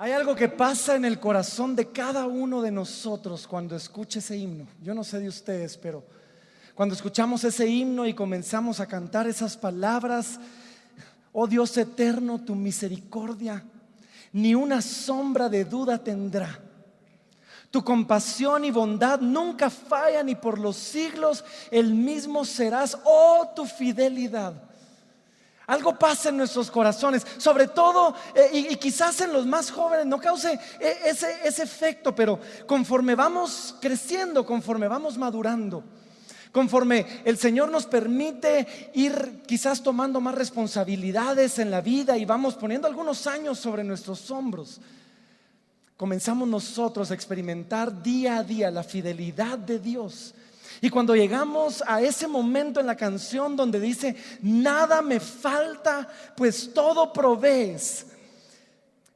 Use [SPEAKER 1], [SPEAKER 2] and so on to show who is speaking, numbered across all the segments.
[SPEAKER 1] Hay algo que pasa en el corazón de cada uno de nosotros cuando escucha ese himno. Yo no sé de ustedes, pero cuando escuchamos ese himno y comenzamos a cantar esas palabras: oh Dios eterno, tu misericordia ni una sombra de duda tendrá. Tu compasión y bondad nunca fallan, y por los siglos el mismo serás, oh tu fidelidad. Algo pasa en nuestros corazones, sobre todo, y quizás en los más jóvenes no cause ese efecto, pero conforme vamos creciendo, conforme vamos madurando, conforme el Señor nos permite ir quizás tomando más responsabilidades en la vida y vamos poniendo algunos años sobre nuestros hombros, comenzamos nosotros a experimentar día a día la fidelidad de Dios. Y cuando llegamos a ese momento en la canción donde dice: nada me falta, pues todo provees,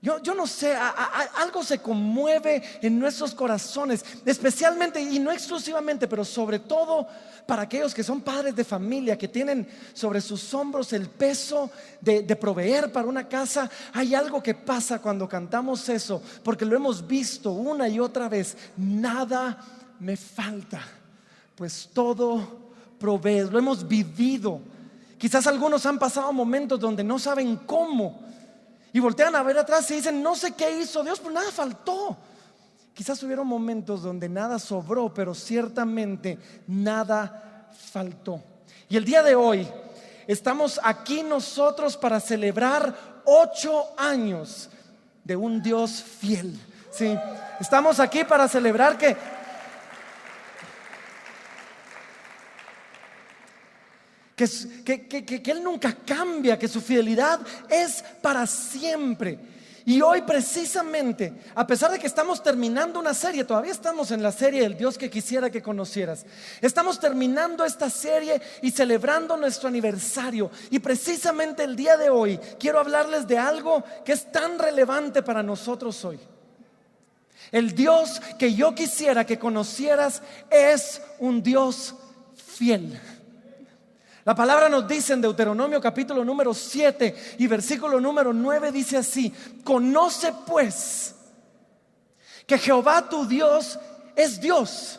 [SPEAKER 1] yo no sé, algo se conmueve en nuestros corazones, especialmente y no exclusivamente, pero sobre todo para aquellos que son padres de familia, que tienen sobre sus hombros el peso de proveer para una casa. Hay algo que pasa cuando cantamos eso, porque lo hemos visto una y otra vez: nada me falta, pues todo provees. Lo hemos vivido. Quizás algunos han pasado momentos donde no saben cómo, y voltean a ver atrás y dicen: no sé qué hizo Dios, pero nada faltó. Quizás hubieron momentos donde nada sobró, pero ciertamente nada faltó. Y el día de hoy estamos aquí nosotros para celebrar 8 años de un Dios fiel. Sí, estamos aquí para celebrar que Él nunca cambia, que su fidelidad es para siempre. Y hoy precisamente, a pesar de que estamos terminando una serie, todavía estamos en la serie del Dios que quisiera que conocieras. Estamos terminando esta serie y celebrando nuestro aniversario. Y precisamente el día de hoy quiero hablarles de algo que es tan relevante para nosotros hoy. El Dios que yo quisiera que conocieras es un Dios fiel. La palabra nos dice en Deuteronomio capítulo número 7 y versículo número 9, dice así: conoce pues que Jehová tu Dios es Dios,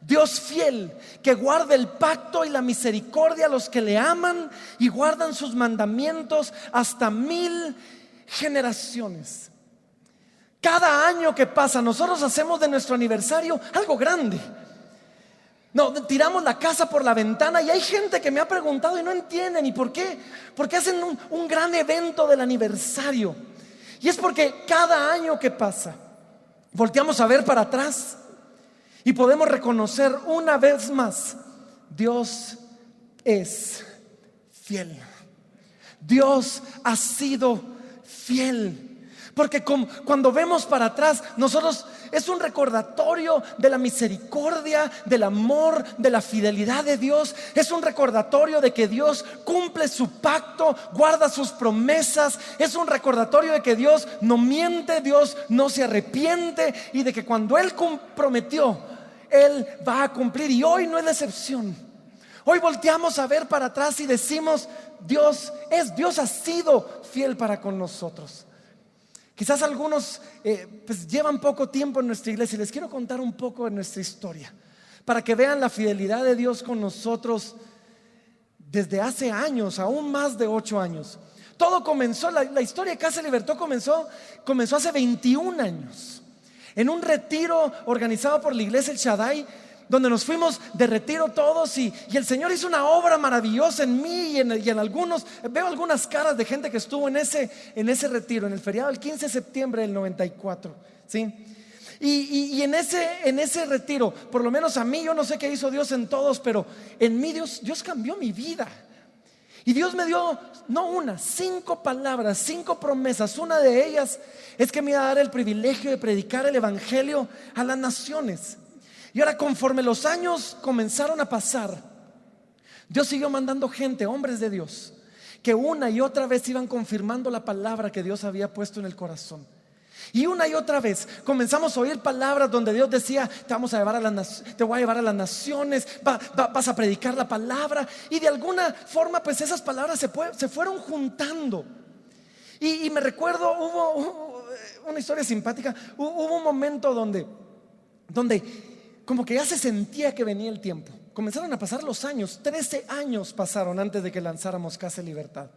[SPEAKER 1] Dios fiel, que guarda el pacto y la misericordia a los que le aman y guardan sus mandamientos hasta 1000 generaciones. Cada año que pasa nosotros hacemos de nuestro aniversario algo grande. No, tiramos la casa por la ventana, y hay gente que me ha preguntado y no entienden y por qué. Porque hacen un gran evento del aniversario. Y es porque cada año que pasa volteamos a ver para atrás y podemos reconocer una vez más: Dios es fiel. Dios ha sido fiel. Porque cuando vemos para atrás, nosotros es un recordatorio de la misericordia, del amor, de la fidelidad de Dios. Es un recordatorio de que Dios cumple su pacto, guarda sus promesas. Es un recordatorio de que Dios no miente, Dios no se arrepiente, y de que cuando Él prometió, Él va a cumplir. Y hoy no es la excepción. Hoy volteamos a ver para atrás y decimos: Dios ha sido fiel para con nosotros. Quizás algunos pues llevan poco tiempo en nuestra iglesia, y les quiero contar un poco de nuestra historia para que vean la fidelidad de Dios con nosotros desde hace años, aún más de 8 años. Todo comenzó, la historia de Casa Libertad comenzó hace 21 años en un retiro organizado por la iglesia El Shaddai, donde nos fuimos de retiro todos, y el Señor hizo una obra maravillosa en mí y en algunos. Veo algunas caras de gente que estuvo en ese retiro, en el feriado del 15 de septiembre del 94, ¿sí? Y en ese retiro, por lo menos a mí, yo no sé qué hizo Dios en todos, pero en mí Dios cambió mi vida. Y Dios me dio, no 5 palabras, 5 promesas. Una de ellas es que me iba a dar el privilegio de predicar el evangelio a las naciones. Y ahora, conforme los años comenzaron a pasar, Dios siguió mandando gente, hombres de Dios, que una y otra vez iban confirmando la palabra que Dios había puesto en el corazón. Y una y otra vez comenzamos a oír palabras donde Dios decía: te voy a llevar a las naciones, vas a predicar la palabra. Y de alguna forma pues esas palabras se fueron juntando. Y me recuerdo, una historia simpática. Hubo un momento donde como que ya se sentía que venía el tiempo. Comenzaron a pasar los años, 13 años pasaron antes de que lanzáramos Casa de Libertad.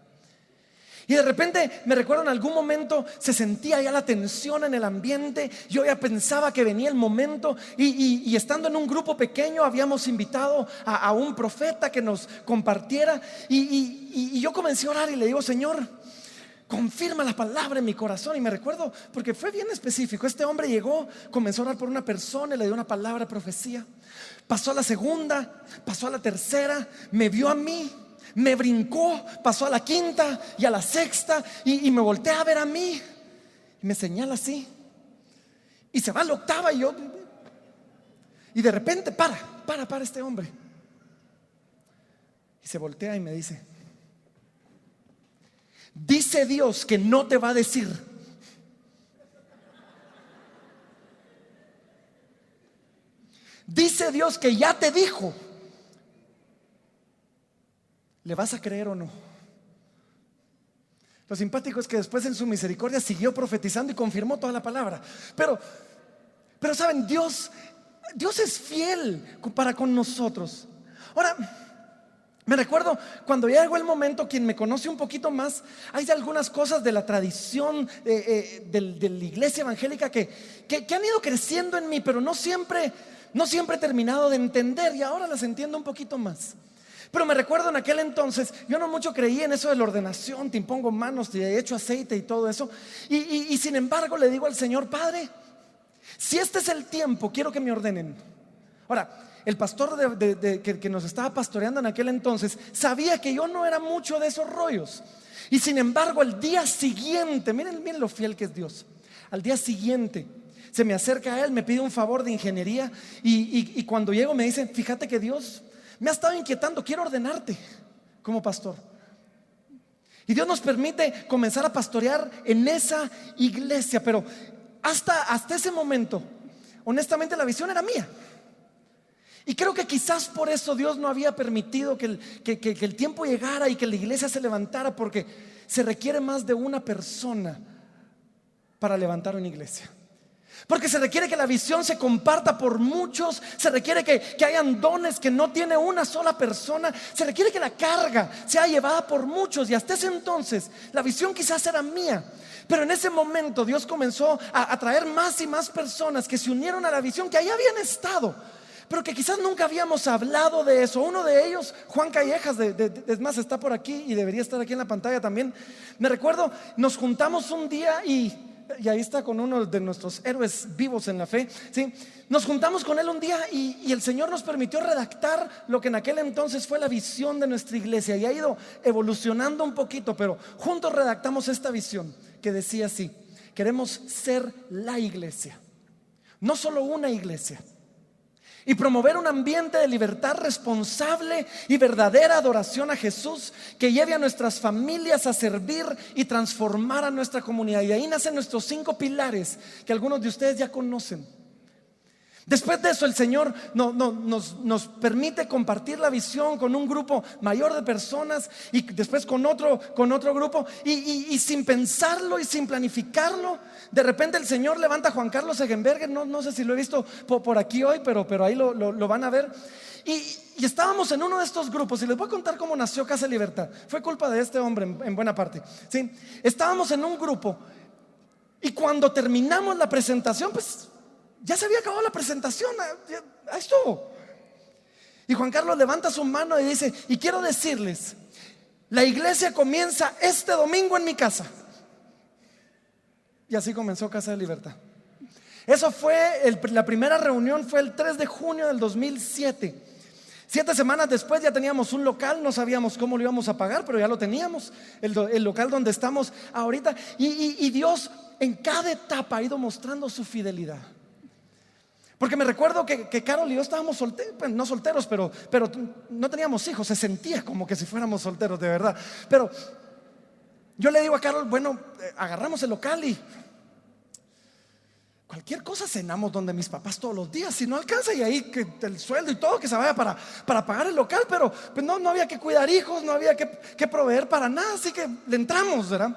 [SPEAKER 1] Y de repente me recuerdo en algún momento se sentía ya la tensión en el ambiente. Yo ya pensaba que venía el momento y estando en un grupo pequeño habíamos invitado a un profeta que nos compartiera. Y yo comencé a orar y le digo: Señor, confirma la palabra en mi corazón. Y me recuerdo, porque fue bien específico, este hombre llegó, comenzó a orar por una persona y le dio una palabra de profecía. Pasó a la segunda, pasó a la tercera, me vio a mí, me brincó, pasó a la quinta y a la sexta y me voltea a ver a mí y me señala así y se va a la octava y de repente para este hombre y se voltea y me dice: dice Dios que no te va a decir. Dice Dios que ya te dijo. ¿Le vas a creer o no? Lo simpático es que después en su misericordia siguió profetizando y confirmó toda la palabra. Pero saben, Dios es fiel para con nosotros. Ahora, me recuerdo cuando ya llegó el momento, quien me conoce un poquito más, hay algunas cosas de la tradición de la iglesia evangélica que han ido creciendo en mí, pero no siempre he terminado de entender, y ahora las entiendo un poquito más. Pero me recuerdo en aquel entonces, yo no mucho creía en eso de la ordenación, te impongo manos, te echo aceite y todo eso. Y sin embargo le digo al Señor: Padre, si este es el tiempo, quiero que me ordenen. Ahora, el pastor que nos estaba pastoreando en aquel entonces sabía que yo no era mucho de esos rollos. Y sin embargo, al día siguiente, miren lo fiel que es Dios. Al día siguiente se me acerca a él, me pide un favor de ingeniería y cuando llego me dice: fíjate que Dios me ha estado inquietando, quiero ordenarte como pastor. Y Dios nos permite comenzar a pastorear en esa iglesia. Pero hasta ese momento, honestamente, la visión era mía. Y creo que quizás por eso Dios no había permitido que el tiempo llegara y que la iglesia se levantara, porque se requiere más de una persona para levantar una iglesia. Porque se requiere que la visión se comparta por muchos. Se requiere que hayan dones que no tiene una sola persona. Se requiere que la carga sea llevada por muchos. Y hasta ese entonces la visión quizás era mía, pero en ese momento Dios comenzó a traer más y más personas que se unieron a la visión, que ahí habían estado, pero que quizás nunca habíamos hablado de eso. Uno de ellos, Juan Callejas, es más, está por aquí y debería estar aquí en la pantalla también. Me recuerdo, nos juntamos un día y ahí está con uno de nuestros héroes vivos en la fe, ¿sí? Nos juntamos con él un día y el Señor nos permitió redactar lo que en aquel entonces fue la visión de nuestra iglesia, y ha ido evolucionando un poquito, pero juntos redactamos esta visión que decía así: queremos ser la iglesia, no solo una iglesia, y promover un ambiente de libertad responsable y verdadera adoración a Jesús, que lleve a nuestras familias a servir y transformar a nuestra comunidad. Y ahí nacen nuestros 5 pilares que algunos de ustedes ya conocen. Después de eso, el Señor nos permite compartir la visión con un grupo mayor de personas, y después con otro grupo, y sin pensarlo y sin planificarlo, de repente el Señor levanta a Juan Carlos Egenberger. No sé si lo he visto por aquí hoy, pero ahí lo van a ver. Y estábamos en uno de estos grupos, y les voy a contar cómo nació Casa de Libertad. Fue culpa de este hombre en buena parte, ¿sí? Estábamos en un grupo y cuando terminamos la presentación, pues ya se había acabado la presentación, ahí estuvo. Y Juan Carlos levanta su mano y dice: y quiero decirles, la iglesia comienza este domingo en mi casa. Y así comenzó Casa de Libertad. Eso fue, la primera reunión fue el 3 de junio del 2007. 7 semanas después ya teníamos un local. No sabíamos cómo lo íbamos a pagar, pero ya lo teníamos, el local donde estamos ahorita. Y Dios en cada etapa ha ido mostrando su fidelidad. Porque me recuerdo que Carol y yo estábamos solteros, pues no solteros, pero no teníamos hijos. Se sentía como que si fuéramos solteros de verdad. Pero yo le digo a Carol: bueno, agarramos el local y cualquier cosa cenamos donde mis papás todos los días, si no alcanza, y ahí que el sueldo y todo que se vaya para pagar el local. Pero pues no había que cuidar hijos, no había que proveer para nada, así que le entramos, ¿verdad?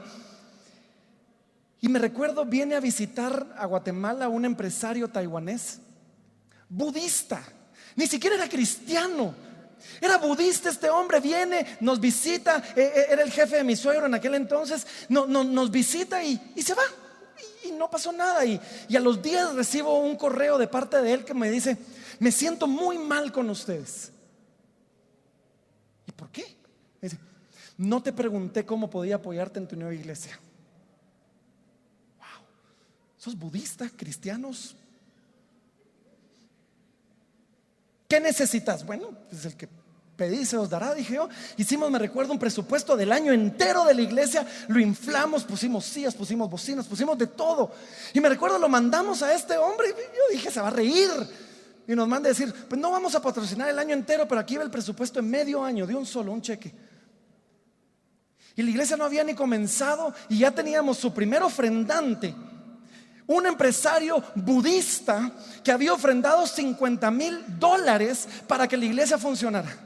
[SPEAKER 1] Y me recuerdo, viene a visitar a Guatemala un empresario taiwanés, budista, ni siquiera era cristiano, era budista. Este hombre viene, nos visita, era el jefe de mi suegro en aquel entonces, nos visita y se va. Y no pasó nada. Y a los días recibo un correo de parte de él que me dice: me siento muy mal con ustedes. ¿Y por qué? Me dice: no te pregunté cómo podía apoyarte en tu nueva iglesia. Wow. ¿Sos budista, cristianos? ¿Qué necesitas? Bueno, pues el que pedí se os dará, dije yo. Hicimos, me recuerdo, un presupuesto del año entero de la iglesia. Lo inflamos, pusimos sillas, pusimos bocinas, pusimos de todo. Y me recuerdo, lo mandamos a este hombre. Y yo dije: se va a reír. Y nos manda a decir: pues no vamos a patrocinar el año entero, pero aquí va el presupuesto en medio año, de un cheque. Y la iglesia no había ni comenzado y ya teníamos su primer ofrendante, un empresario budista que había ofrendado $50,000 para que la iglesia funcionara.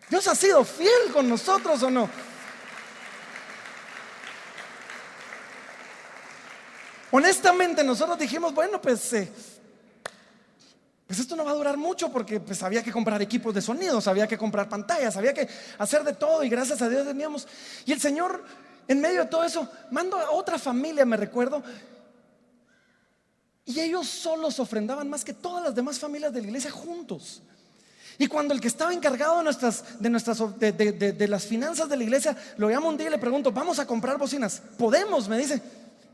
[SPEAKER 1] Dios ha sido fiel con nosotros, ¿o no? Honestamente nosotros dijimos: bueno, pues esto no va a durar mucho, porque pues había que comprar equipos de sonidos, había que comprar pantallas, había que hacer de todo, y gracias a Dios teníamos. Y el Señor, en medio de todo eso, mandó a otra familia, me recuerdo, y ellos solos ofrendaban más que todas las demás familias de la iglesia juntos. Y cuando el que estaba encargado de las finanzas de la iglesia lo llamo un día y le pregunto: vamos a comprar bocinas, ¿podemos? Me dice: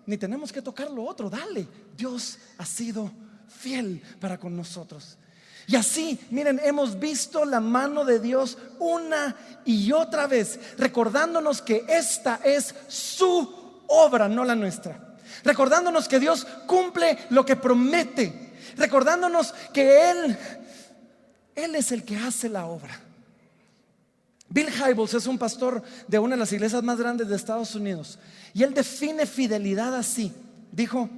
[SPEAKER 1] ni tenemos que tocar lo otro, dale. Dios ha sido fiel para con nosotros. Y así, miren, hemos visto la mano de Dios una y otra vez, recordándonos que esta es su obra, no la nuestra. Recordándonos que Dios cumple lo que promete. Recordándonos que Él es el que hace la obra. Bill Hybels es un pastor de una de las iglesias más grandes de Estados Unidos, y él define fidelidad así. Dijo: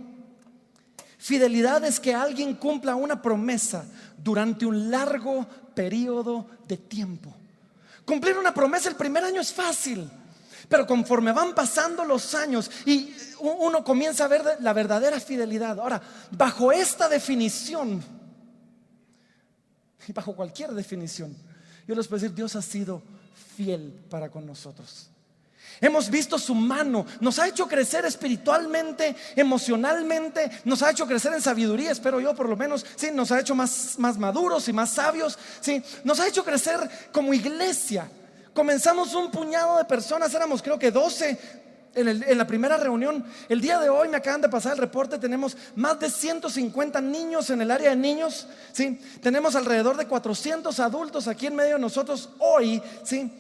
[SPEAKER 1] fidelidad es que alguien cumpla una promesa durante un largo periodo de tiempo. Cumplir una promesa el primer año es fácil, pero conforme van pasando los años y uno comienza a ver la verdadera fidelidad. Ahora, bajo esta definición y bajo cualquier definición, yo les puedo decir: Dios ha sido fiel para con nosotros. Hemos visto su mano, nos ha hecho crecer espiritualmente, emocionalmente, nos ha hecho crecer en sabiduría, espero yo por lo menos, ¿sí? Nos ha hecho más maduros y más sabios, ¿sí? Nos ha hecho crecer como iglesia. Comenzamos un puñado de personas, éramos creo que 12 en la primera reunión. El día de hoy me acaban de pasar el reporte, tenemos más de 150 niños en el área de niños, ¿sí? Tenemos alrededor de 400 adultos aquí en medio de nosotros hoy, ¿sí?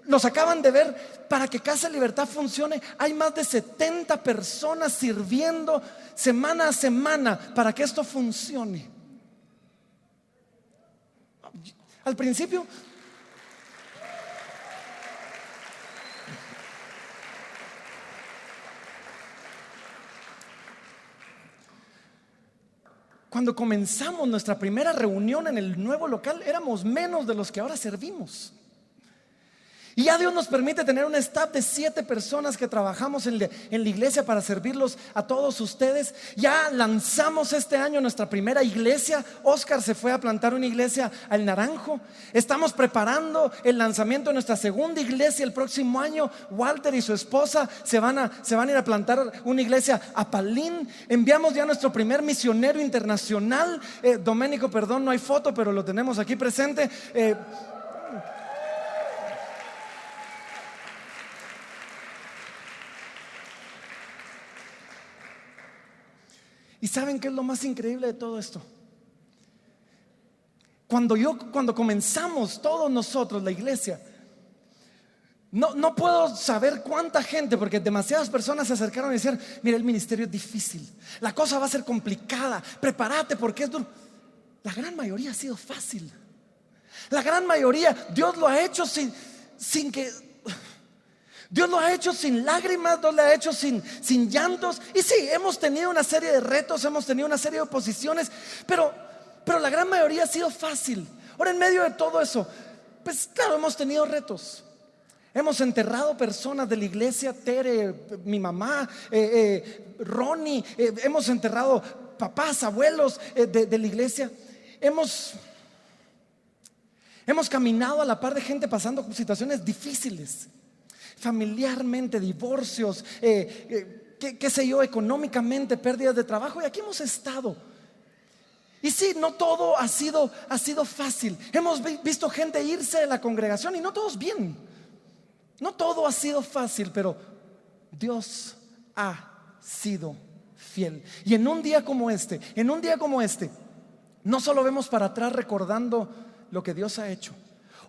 [SPEAKER 1] Nos acaban de ver. Para que Casa Libertad funcione, hay más de 70 personas sirviendo semana a semana para que esto funcione. Al principio, cuando comenzamos nuestra primera reunión en el nuevo local, éramos menos de los que ahora servimos. Y ya Dios nos permite tener un staff de 7 personas que trabajamos en la iglesia para servirlos a todos ustedes. Ya lanzamos este año nuestra primera iglesia. Oscar se fue a plantar una iglesia al Naranjo. Estamos preparando el lanzamiento de nuestra segunda iglesia el próximo año. Walter y su esposa se van a ir a plantar una iglesia a Palín. Enviamos ya nuestro primer misionero internacional, Doménico, perdón, no hay foto, pero lo tenemos aquí presente. ¿Y saben qué es lo más increíble de todo esto? Cuando comenzamos todos nosotros la iglesia, no puedo saber cuánta gente, porque demasiadas personas se acercaron y decían: mira, el ministerio es difícil, la cosa va a ser complicada, prepárate porque es duro. La gran mayoría ha sido fácil. La gran mayoría Dios lo ha hecho sin que... Dios lo ha hecho sin lágrimas, Dios lo ha hecho sin llantos. Y sí, hemos tenido una serie de retos, hemos tenido una serie de oposiciones, pero la gran mayoría ha sido fácil. Ahora, en medio de todo eso, pues claro, hemos tenido retos. Hemos enterrado personas de la iglesia, Tere, mi mamá, Ronnie, hemos enterrado papás, abuelos de la iglesia. Hemos caminado a la par de gente pasando situaciones difíciles, familiarmente, divorcios, qué sé yo, económicamente, pérdidas de trabajo, y aquí hemos estado. Y sí, no todo ha sido fácil. Hemos visto gente irse de la congregación y no todos bien. No todo ha sido fácil, pero Dios ha sido fiel. Y en un día como este, no solo vemos para atrás recordando lo que Dios ha hecho.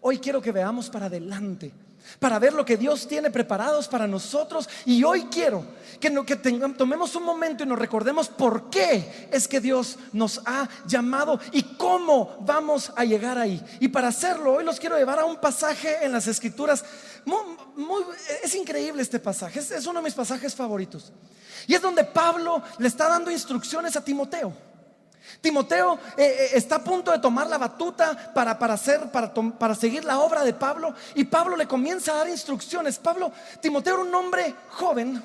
[SPEAKER 1] Hoy quiero que veamos para adelante, para ver lo que Dios tiene preparados para nosotros. Y hoy quiero que tomemos un momento y nos recordemos por qué es que Dios nos ha llamado y cómo vamos a llegar ahí. Y para hacerlo, hoy los quiero llevar a un pasaje en las Escrituras. Es increíble este pasaje, es uno de mis pasajes favoritos. Y es donde Pablo le está dando instrucciones a Timoteo. Timoteo está a punto de tomar la batuta para seguir la obra de Pablo, y Pablo le comienza a dar instrucciones. Timoteo era un hombre joven,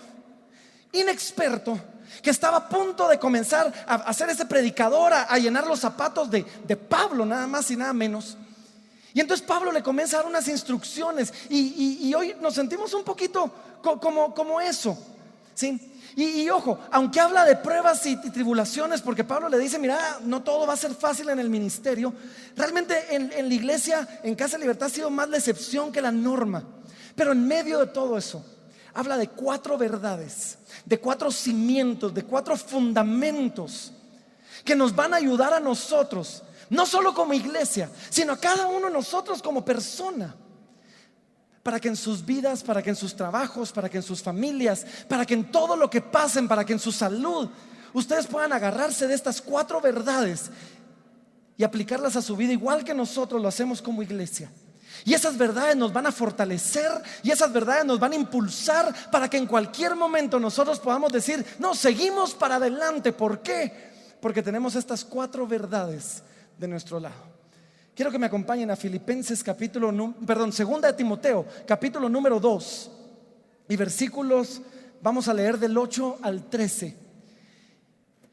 [SPEAKER 1] inexperto, que estaba a punto de comenzar a ser ese predicador, a llenar los zapatos de Pablo, nada más y nada menos. Y entonces Pablo le comienza a dar unas instrucciones, y hoy nos sentimos un poquito como eso, ¿sí? Y ojo, aunque habla de pruebas y tribulaciones, porque Pablo le dice, mira, no todo va a ser fácil en el ministerio. Realmente en la iglesia, en Casa de Libertad, ha sido más la excepción que la norma. Pero en medio de todo eso, habla de 4 verdades, de 4 cimientos, de 4 fundamentos que nos van a ayudar a nosotros, no solo como iglesia, sino a cada uno de nosotros como persona, para que en sus vidas, para que en sus trabajos, para que en sus familias, para que en todo lo que pasen, para que en su salud, ustedes puedan agarrarse de estas 4 verdades y aplicarlas a su vida, igual que nosotros lo hacemos como iglesia. Y esas verdades nos van a fortalecer, y esas verdades nos van a impulsar para que en cualquier momento nosotros podamos decir, no, seguimos para adelante. ¿Por qué? Porque tenemos estas 4 verdades de nuestro lado. Quiero que me acompañen a Filipenses segunda de Timoteo, capítulo número 2, y versículos, vamos a leer del 8 al 13,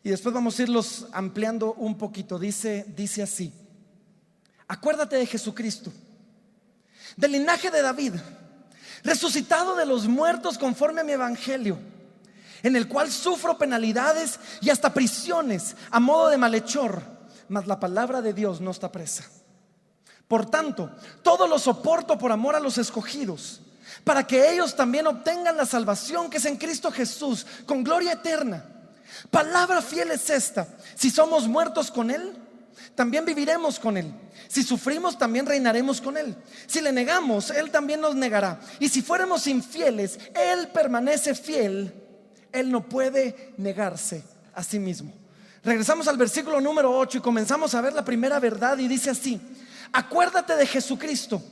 [SPEAKER 1] y después vamos a irlos ampliando un poquito. Dice así: acuérdate de Jesucristo, del linaje de David, resucitado de los muertos conforme a mi evangelio, en el cual sufro penalidades y hasta prisiones a modo de malhechor, mas la palabra de Dios no está presa. Por tanto, todo lo soporto por amor a los escogidos, para que ellos también obtengan la salvación que es en Cristo Jesús, con gloria eterna. Palabra fiel es esta: si somos muertos con Él, también viviremos con Él. Si sufrimos, también reinaremos con Él. Si le negamos, Él también nos negará. Y si fuéramos infieles, Él permanece fiel. Él no puede negarse a sí mismo. Regresamos al versículo número 8 y comenzamos a ver la primera verdad, y dice así: acuérdate de Jesucristo,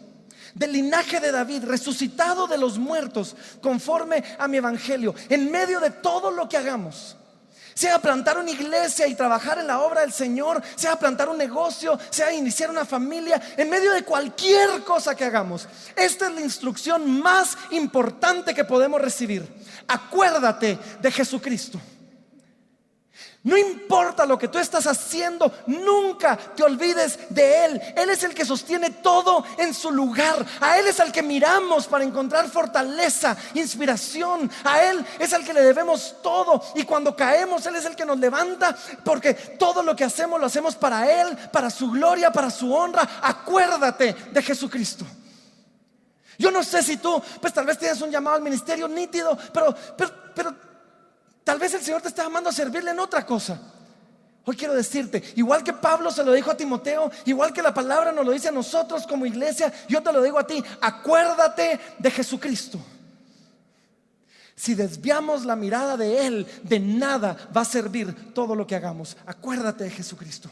[SPEAKER 1] del linaje de David, resucitado de los muertos conforme a mi evangelio. En medio de todo lo que hagamos, sea plantar una iglesia y trabajar en la obra del Señor, sea plantar un negocio, sea iniciar una familia, en medio de cualquier cosa que hagamos, esta es la instrucción más importante que podemos recibir: acuérdate de Jesucristo. No importa lo que tú estás haciendo, nunca te olvides de Él. Él es el que sostiene todo en su lugar. A Él es al que miramos para encontrar fortaleza, inspiración. A Él es al que le debemos todo. Y cuando caemos, Él es el que nos levanta, porque todo lo que hacemos lo hacemos para Él, para su gloria, para su honra. Acuérdate de Jesucristo. Yo no sé si tú, pues tal vez tienes un llamado al ministerio nítido, pero tal vez el Señor te está llamando a servirle en otra cosa. Hoy quiero decirte, igual que Pablo se lo dijo a Timoteo, igual que la palabra nos lo dice a nosotros como iglesia, yo te lo digo a ti: acuérdate de Jesucristo. Si desviamos la mirada de Él, de nada va a servir todo lo que hagamos. Acuérdate de Jesucristo.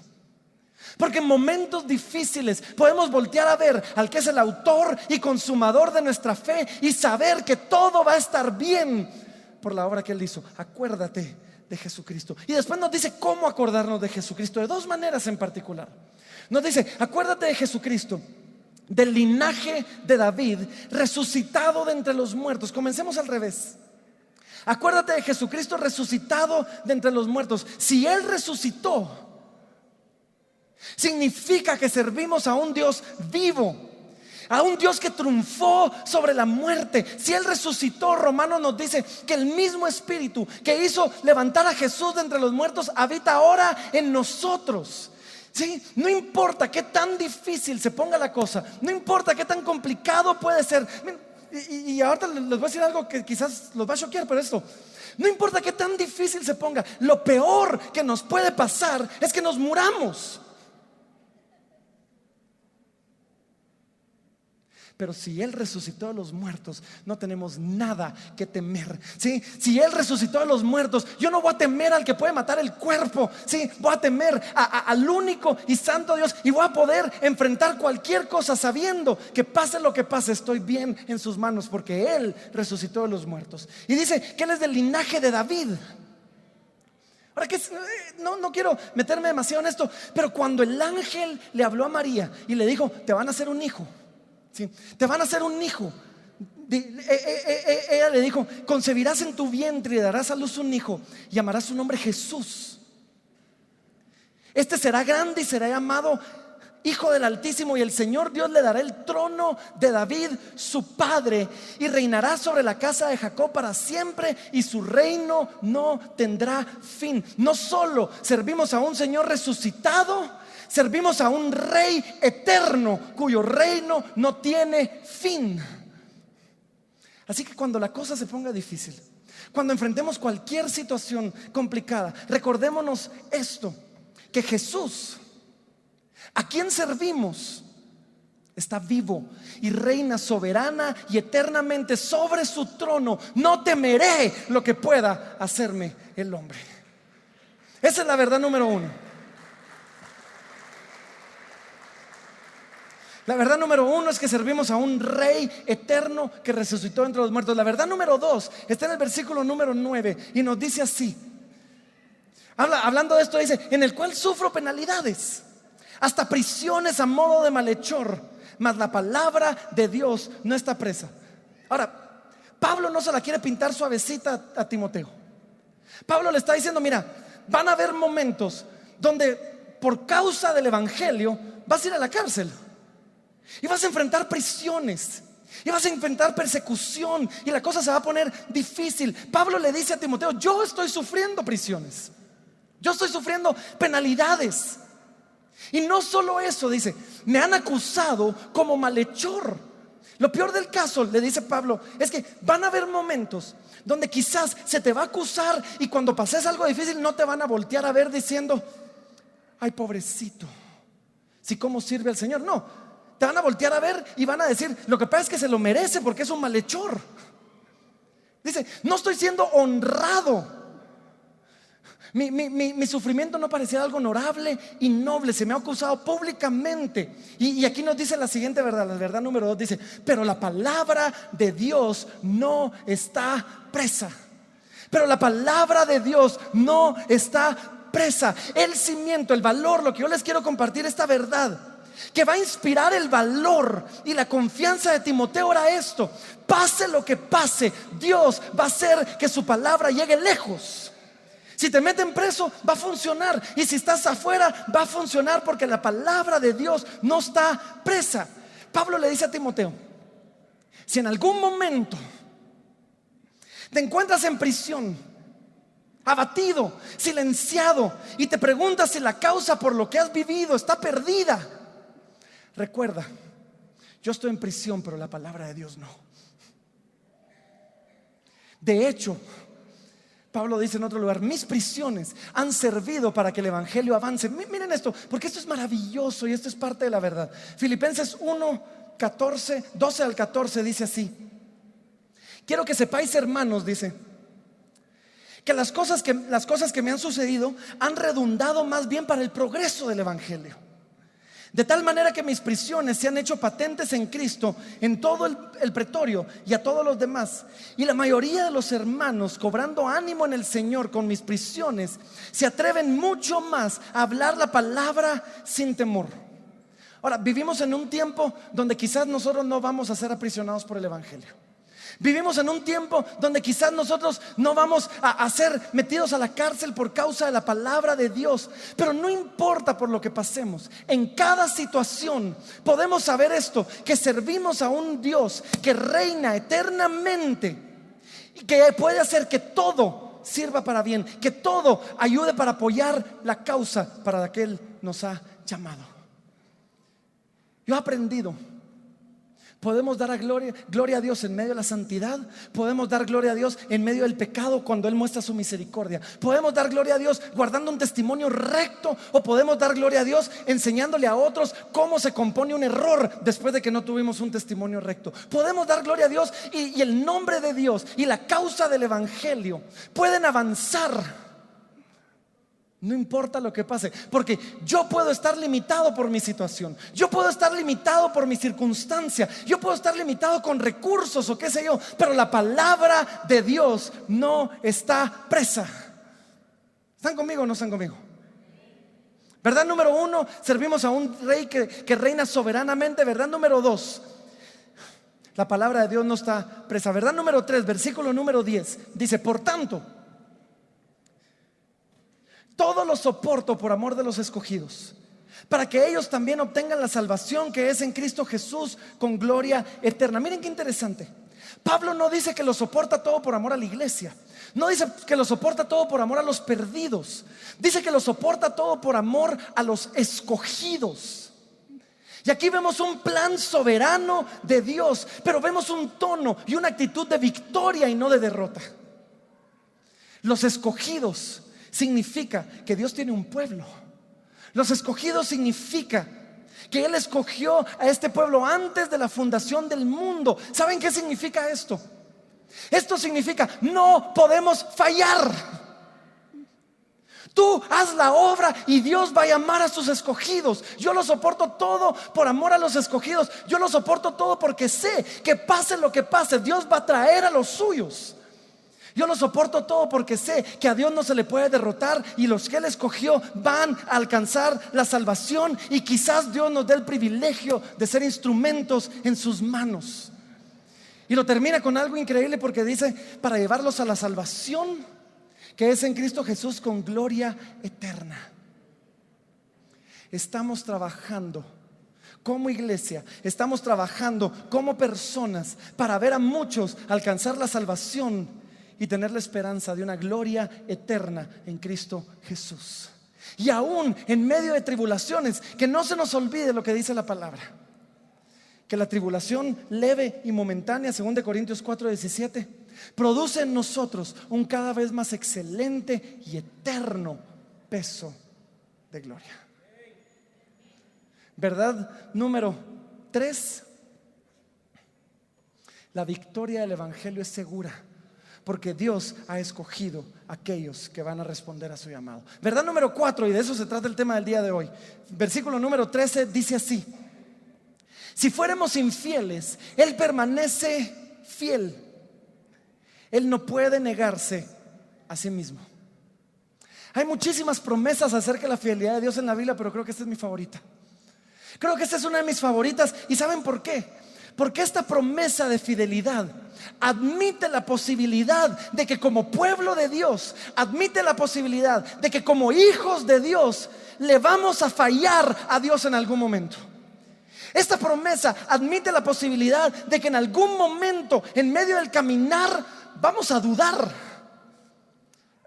[SPEAKER 1] Porque en momentos difíciles podemos voltear a ver al que es el autor y consumador de nuestra fe y saber que todo va a estar bien por la obra que Él hizo. Acuérdate de Jesucristo. Y después nos dice cómo acordarnos de Jesucristo, de 2 maneras en particular. Nos dice: acuérdate de Jesucristo del linaje de David, resucitado de entre los muertos. Comencemos al revés. Acuérdate de Jesucristo resucitado de entre los muertos. Si Él resucitó, significa que servimos a un Dios vivo, a un Dios que triunfó sobre la muerte. Si Él resucitó, Romanos nos dice que el mismo Espíritu que hizo levantar a Jesús de entre los muertos habita ahora en nosotros. ¿Sí? No importa qué tan difícil se ponga la cosa, no importa qué tan complicado puede ser. Y ahorita les voy a decir algo que quizás los va a choquear, pero esto: no importa qué tan difícil se ponga, lo peor que nos puede pasar es que nos muramos. Pero si Él resucitó de los muertos, no tenemos nada que temer. ¿Sí? Si Él resucitó de los muertos, yo no voy a temer al que puede matar el cuerpo. ¿Sí? Voy a temer al único y santo Dios, y voy a poder enfrentar cualquier cosa sabiendo que pase lo que pase, estoy bien en sus manos, porque Él resucitó de los muertos. Y dice que Él es del linaje de David. Ahora, no quiero meterme demasiado en esto, pero cuando el ángel le habló a María y le dijo: te van a hacer un hijo, ¿sí? Te van a hacer un hijo. Ella le dijo: concebirás en tu vientre y darás a luz un hijo, y llamarás su nombre Jesús. Este será grande y será llamado Hijo del Altísimo, y el Señor Dios le dará el trono de David su padre, y reinará sobre la casa de Jacob para siempre, y su reino no tendrá fin. No solo servimos a un Señor resucitado, servimos a un Rey eterno cuyo reino no tiene fin. Así que cuando la cosa se ponga difícil, cuando enfrentemos cualquier situación complicada, recordémonos esto: que Jesús, a quien servimos, está vivo y reina soberana y eternamente sobre su trono. No temeré lo que pueda hacerme el hombre. Esa es la verdad número uno. La verdad número uno es que servimos a un Rey eterno que resucitó entre los muertos. La verdad número dos está en el versículo número 9 y nos dice así. Hablando de esto, dice: en el cual sufro penalidades, hasta prisiones a modo de malhechor, mas la palabra de Dios no está presa. Ahora, Pablo no se la quiere pintar suavecita a Timoteo. Pablo le está diciendo: mira, van a haber momentos donde por causa del evangelio vas a ir a la cárcel, y vas a enfrentar prisiones, y vas a enfrentar persecución, y la cosa se va a poner difícil. Pablo le dice a Timoteo: yo estoy sufriendo prisiones, yo estoy sufriendo penalidades. Y no solo eso, dice: me han acusado como malhechor. Lo peor del caso, le dice Pablo, es que van a haber momentos donde quizás se te va a acusar, y cuando pases algo difícil no te van a voltear a ver diciendo: ay, pobrecito, si cómo sirve al Señor. No, te van a voltear a ver y van a decir: lo que pasa es que se lo merece porque es un malhechor. Dice: no estoy siendo honrado. Mi sufrimiento no parecía algo honorable y noble, se me ha acusado públicamente. Y aquí nos dice la siguiente verdad, la verdad número 2, dice: pero la palabra de Dios no está presa. Pero la palabra de Dios no está presa. El cimiento, el valor, lo que yo les quiero compartir, esta verdad que va a inspirar el valor y la confianza de Timoteo era esto: pase lo que pase, Dios va a hacer que su palabra llegue lejos. Si te meten preso, va a funcionar, y si estás afuera, va a funcionar, porque la palabra de Dios no está presa. Pablo le dice a Timoteo: si en algún momento te encuentras en prisión, abatido, silenciado, y te preguntas si la causa por lo que has vivido está perdida, recuerda: yo estoy en prisión, pero la palabra de Dios no. De hecho, Pablo dice en otro lugar: mis prisiones han servido para que el evangelio avance. Miren esto, porque esto es maravilloso y esto es parte de la verdad. Filipenses 1:14, 12 al 14 dice así: quiero que sepáis, hermanos, dice, que las cosas que me han sucedido han redundado más bien para el progreso del evangelio. De tal manera que mis prisiones se han hecho patentes en Cristo en todo el pretorio y a todos los demás. Y la mayoría de los hermanos, cobrando ánimo en el Señor con mis prisiones, se atreven mucho más a hablar la palabra sin temor. Ahora, vivimos en un tiempo donde quizás nosotros no vamos a ser aprisionados por el evangelio. Vivimos en un tiempo donde quizás nosotros no vamos a ser metidos a la cárcel por causa de la palabra de Dios. Pero no importa por lo que pasemos, en cada situación podemos saber esto: que servimos a un Dios que reina eternamente y que puede hacer que todo sirva para bien, que todo ayude para apoyar la causa para la que Él nos ha llamado. Yo he aprendido, podemos dar gloria a Dios en medio de la santidad. Podemos dar gloria a Dios en medio del pecado cuando Él muestra su misericordia. Podemos dar gloria a Dios guardando un testimonio recto, o podemos dar gloria a Dios enseñándole a otros cómo se compone un error después de que no tuvimos un testimonio recto. Podemos dar gloria a Dios y el nombre de Dios y la causa del evangelio pueden avanzar. No importa lo que pase, porque yo puedo estar limitado por mi situación, yo puedo estar limitado por mi circunstancia, yo puedo estar limitado con recursos o qué sé yo, pero la palabra de Dios no está presa. ¿Están conmigo o no están conmigo? Verdad número 1, servimos a un rey que reina soberanamente. Verdad número 2, la palabra de Dios no está presa. Verdad número 3, versículo número 10, dice: por tanto, todo lo soporto por amor de los escogidos, para que ellos también obtengan la salvación que es en Cristo Jesús, con gloria eterna. Miren qué interesante. Pablo no dice que lo soporta todo por amor a la iglesia. No dice que lo soporta todo por amor a los perdidos. Dice que lo soporta todo por amor a los escogidos. Y aquí vemos un plan soberano de Dios, pero vemos un tono y una actitud de victoria y no de derrota. Los escogidos significa que Dios tiene un pueblo. Los escogidos significa que Él escogió a este pueblo antes de la fundación del mundo. ¿Saben qué significa esto? Esto significa: no podemos fallar. Tú haz la obra y Dios va a llamar a sus escogidos. Yo lo soporto todo por amor a los escogidos. Yo lo soporto todo porque sé que pase lo que pase, Dios va a traer a los suyos. Yo lo soporto todo porque sé que a Dios no se le puede derrotar, y los que Él escogió van a alcanzar la salvación, y quizás Dios nos dé el privilegio de ser instrumentos en sus manos. Y lo termina con algo increíble, porque dice: para llevarlos a la salvación que es en Cristo Jesús, con gloria eterna. Estamos trabajando como iglesia, estamos trabajando como personas para ver a muchos alcanzar la salvación y tener la esperanza de una gloria eterna en Cristo Jesús. Y aún en medio de tribulaciones, que no se nos olvide lo que dice la palabra, que la tribulación leve y momentánea, 2 Corintios 4:17, produce en nosotros un cada vez más excelente y eterno peso de gloria. Verdad número 3, la victoria del evangelio es segura, porque Dios ha escogido a aquellos que van a responder a su llamado. Verdad número 4, y de eso se trata el tema del día de hoy. Versículo número 13 dice así: si fuéramos infieles, Él permanece fiel. Él no puede negarse a sí mismo. Hay muchísimas promesas acerca de la fidelidad de Dios en la Biblia, pero creo que esta es mi favorita. Creo que esta es una de mis favoritas. ¿Y saben por qué? Porque esta promesa de fidelidad admite la posibilidad de que como pueblo de Dios, admite la posibilidad de que como hijos de Dios le vamos a fallar a Dios en algún momento. Esta promesa admite la posibilidad de que en algún momento, en medio del caminar, vamos a dudar.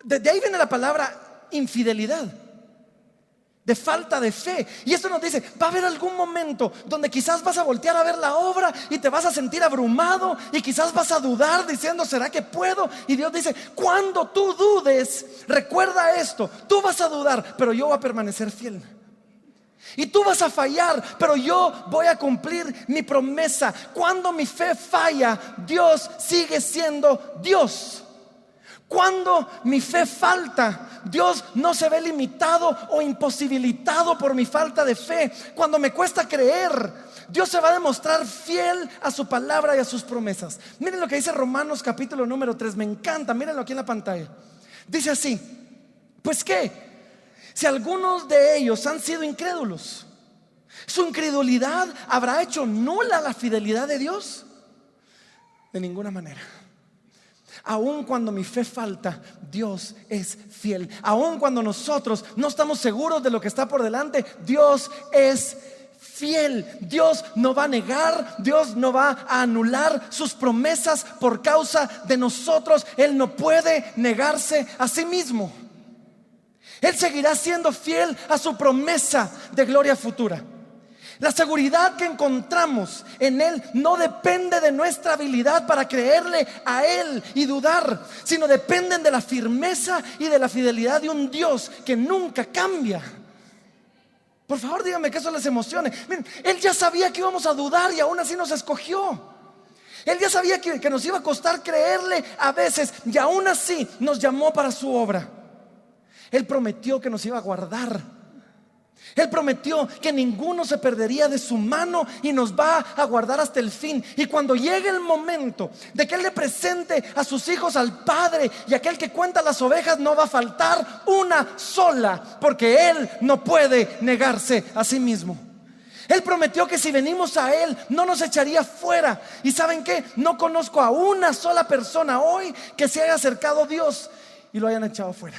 [SPEAKER 1] De ahí viene la palabra infidelidad, de falta de fe. Y esto nos dice: va a haber algún momento donde quizás vas a voltear a ver la obra y te vas a sentir abrumado, y quizás vas a dudar diciendo: ¿será que puedo? Y Dios dice: cuando tú dudes, recuerda esto: tú vas a dudar, pero yo voy a permanecer fiel. Y tú vas a fallar, pero yo voy a cumplir mi promesa. Cuando mi fe falla, Dios sigue siendo Dios. Cuando mi fe falta, Dios no se ve limitado o imposibilitado por mi falta de fe. Cuando me cuesta creer, Dios se va a demostrar fiel a su palabra y a sus promesas. Miren lo que dice Romanos capítulo número 3. Me encanta, mírenlo aquí en la pantalla. Dice así: pues qué, si algunos de ellos han sido incrédulos, su ¿Su incredulidad habrá hecho nula la fidelidad de Dios? De ninguna manera. Aun cuando mi fe falta, Dios es fiel. Aun cuando nosotros no estamos seguros de lo que está por delante, Dios es fiel. Dios no va a negar, Dios no va a anular sus promesas por causa de nosotros. Él no puede negarse a sí mismo. Él seguirá siendo fiel a su promesa de gloria futura. La seguridad que encontramos en Él no depende de nuestra habilidad para creerle a Él y dudar, sino dependen de la firmeza y de la fidelidad de un Dios que nunca cambia. Por favor, díganme que eso les emocione. Miren, Él ya sabía que íbamos a dudar y aún así nos escogió. Él ya sabía que nos iba a costar creerle a veces y aún así nos llamó para su obra. Él prometió que nos iba a guardar. Él prometió que ninguno se perdería de su mano y nos va a guardar hasta el fin. Y cuando llegue el momento de que Él le presente a sus hijos al Padre, y aquel que cuenta las ovejas, no va a faltar una sola, porque Él no puede negarse a sí mismo. Él prometió que si venimos a Él no nos echaría fuera. Y ¿saben qué? No conozco a una sola persona hoy que se haya acercado a Dios y lo hayan echado fuera.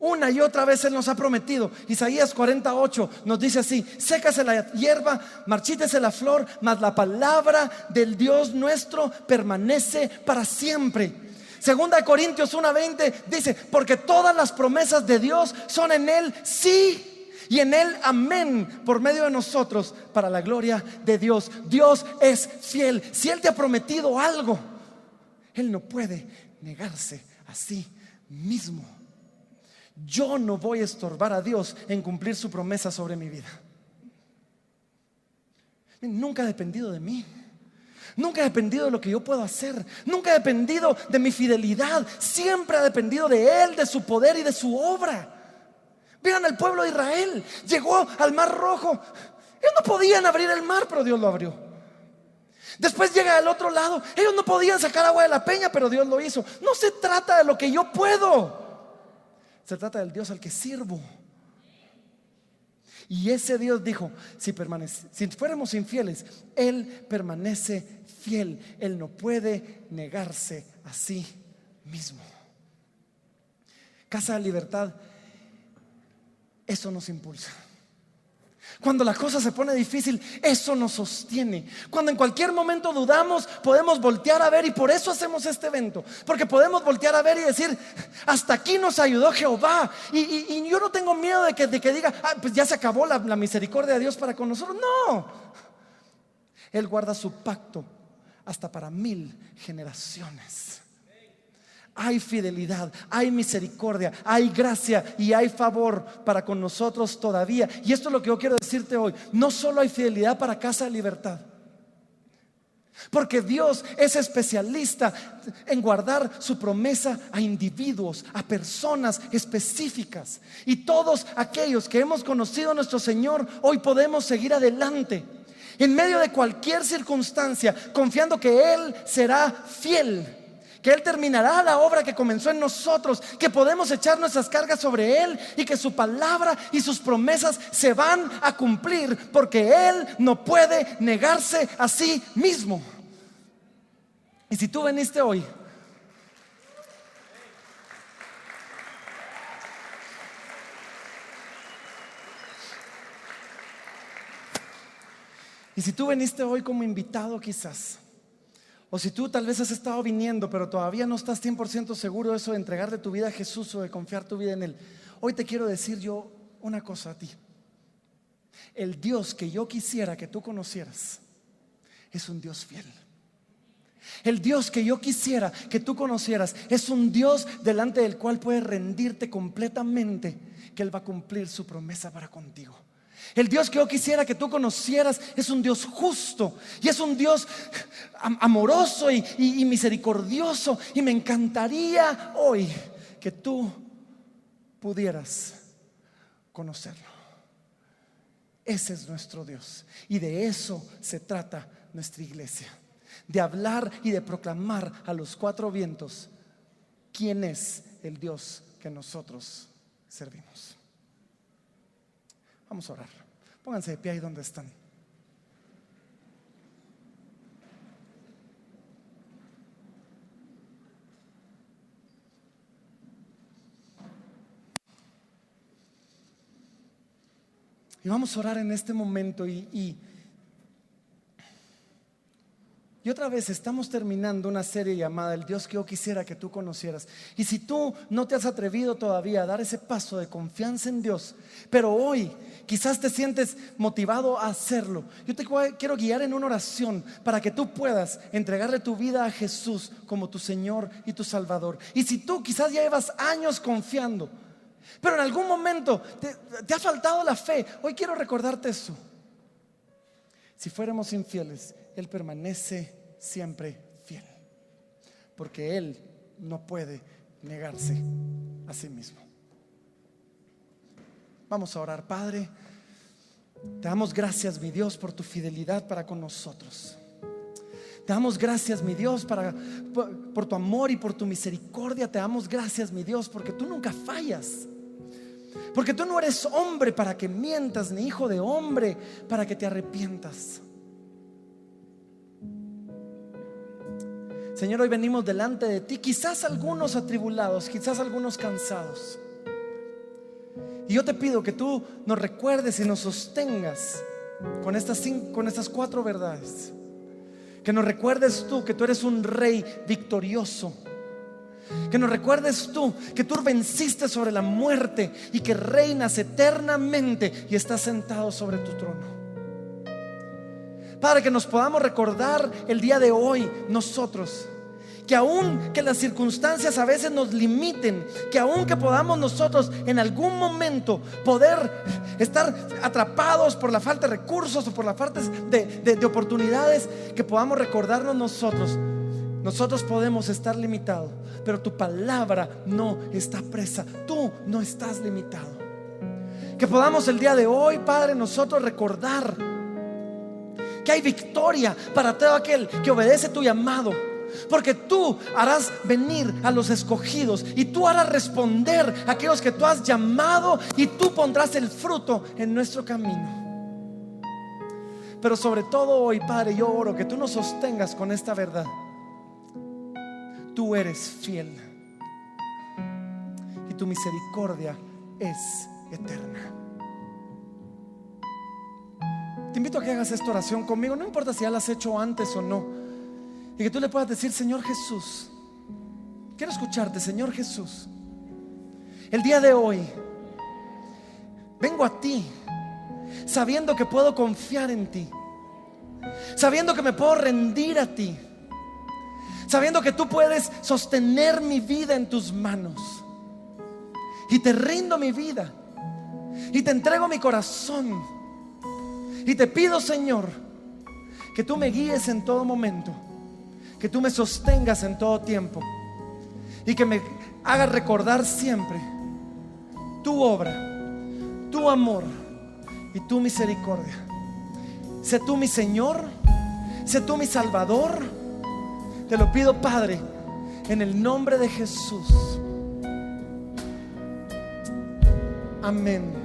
[SPEAKER 1] Una y otra vez Él nos ha prometido. Isaías 48 nos dice así: sécase la hierba, marchítese la flor, mas la palabra del Dios nuestro permanece para siempre. Segunda de Corintios 1:20 dice: porque todas las promesas de Dios son en Él sí, y en Él amén, por medio de nosotros, para la gloria de Dios. Dios es fiel. Si Él te ha prometido algo, Él no puede negarse a sí mismo. Yo no voy a estorbar a Dios en cumplir su promesa sobre mi vida. Nunca ha dependido de mí. Nunca ha dependido de lo que yo puedo hacer. Nunca ha dependido de mi fidelidad. Siempre ha dependido de Él, de su poder y de su obra. Vean al pueblo de Israel. Llegó al Mar Rojo. Ellos no podían abrir el mar, pero Dios lo abrió. Después llega al otro lado. Ellos no podían sacar agua de la peña, pero Dios lo hizo. No se trata de lo que yo puedo. Se trata del Dios al que sirvo. Y ese Dios dijo: si fuéramos infieles, Él permanece fiel. Él no puede negarse a sí mismo. Casa de Libertad, eso nos impulsa. Cuando la cosa se pone difícil, eso nos sostiene. Cuando en cualquier momento dudamos, podemos voltear a ver, y por eso hacemos este evento, porque podemos voltear a ver y decir: hasta aquí nos ayudó Jehová. Y yo no tengo miedo de que diga: pues ya se acabó la misericordia de Dios para con nosotros. No, Él guarda su pacto hasta para 1000 generaciones. Hay fidelidad, hay misericordia, hay gracia y hay favor para con nosotros todavía. Y esto es lo que yo quiero decirte hoy: no solo hay fidelidad para Casa de Libertad, porque Dios es especialista en guardar su promesa a individuos, a personas específicas. Y todos aquellos que hemos conocido a nuestro Señor, hoy podemos seguir adelante en medio de cualquier circunstancia, confiando que Él será fiel, que Él terminará la obra que comenzó en nosotros, que podemos echar nuestras cargas sobre Él y que su palabra y sus promesas se van a cumplir, porque Él no puede negarse a sí mismo. Y si tú viniste hoy como invitado, quizás, o si tú tal vez has estado viniendo, pero todavía no estás 100% seguro de eso, de entregarle tu vida a Jesús o de confiar tu vida en Él, hoy te quiero decir yo una cosa a ti: el Dios que yo quisiera que tú conocieras es un Dios fiel. El Dios que yo quisiera que tú conocieras es un Dios delante del cual puedes rendirte completamente, que Él va a cumplir su promesa para contigo. El Dios que yo quisiera que tú conocieras es un Dios justo, y es un Dios amoroso y misericordioso. Y me encantaría hoy que tú pudieras conocerlo. Ese es nuestro Dios, y de eso se trata nuestra iglesia: de hablar y de proclamar a los 4 vientos quién es el Dios que nosotros servimos. Vamos a orar. Pónganse de pie ahí donde están. Y vamos a orar en este momento y otra vez estamos terminando una serie llamada El Dios que yo quisiera que tú conocieras. Y si tú no te has atrevido todavía a dar ese paso de confianza en Dios, pero hoy quizás te sientes motivado a hacerlo, yo te quiero guiar en una oración para que tú puedas entregarle tu vida a Jesús como tu Señor y tu Salvador. Y si tú quizás ya llevas años confiando, pero en algún momento te ha faltado la fe, hoy quiero recordarte eso. Si fuéramos infieles, Él permanece siempre fiel, porque Él no puede negarse a sí mismo. Vamos a orar. Padre, te damos gracias, mi Dios, por tu fidelidad para con nosotros. Te damos gracias, mi Dios, por tu amor y por tu misericordia. Te damos gracias, mi Dios, porque tú nunca fallas. Porque tú no eres hombre para que mientas, ni hijo de hombre para que te arrepientas. Señor, hoy venimos delante de ti, quizás algunos atribulados, quizás algunos cansados. Y yo te pido que tú nos recuerdes y nos sostengas con estas 4 verdades. Que nos recuerdes tú que tú eres un rey victorioso. Que nos recuerdes tú que tú venciste sobre la muerte y que reinas eternamente y estás sentado sobre tu trono. Padre, que nos podamos recordar el día de hoy nosotros, que aun que las circunstancias a veces nos limiten, que aun que podamos nosotros en algún momento poder estar atrapados por la falta de recursos o por la falta de oportunidades, que podamos recordarnos nosotros podemos estar limitados, pero tu palabra no está presa. Tú no estás limitado. Que podamos el día de hoy, Padre, nosotros recordar que hay victoria para todo aquel que obedece tu llamado. Porque tú harás venir a los escogidos y tú harás responder a aquellos que tú has llamado, y tú pondrás el fruto en nuestro camino. Pero sobre todo hoy, Padre, yo oro que tú nos sostengas con esta verdad. Tú eres fiel y tu misericordia es eterna. Te invito a que hagas esta oración conmigo. No importa si ya la has hecho antes o no, y que tú le puedas decir: Señor Jesús, quiero escucharte. Señor Jesús, el día de hoy vengo a ti sabiendo que puedo confiar en ti, sabiendo que me puedo rendir a ti, sabiendo que tú puedes sostener mi vida en tus manos. Y te rindo mi vida y te entrego mi corazón. Y te pido, Señor, que tú me guíes en todo momento, que tú me sostengas en todo tiempo, y que me hagas recordar siempre tu obra, tu amor y tu misericordia. Sé tú mi Señor, sé tú mi Salvador. Te lo pido, Padre, en el nombre de Jesús. Amén.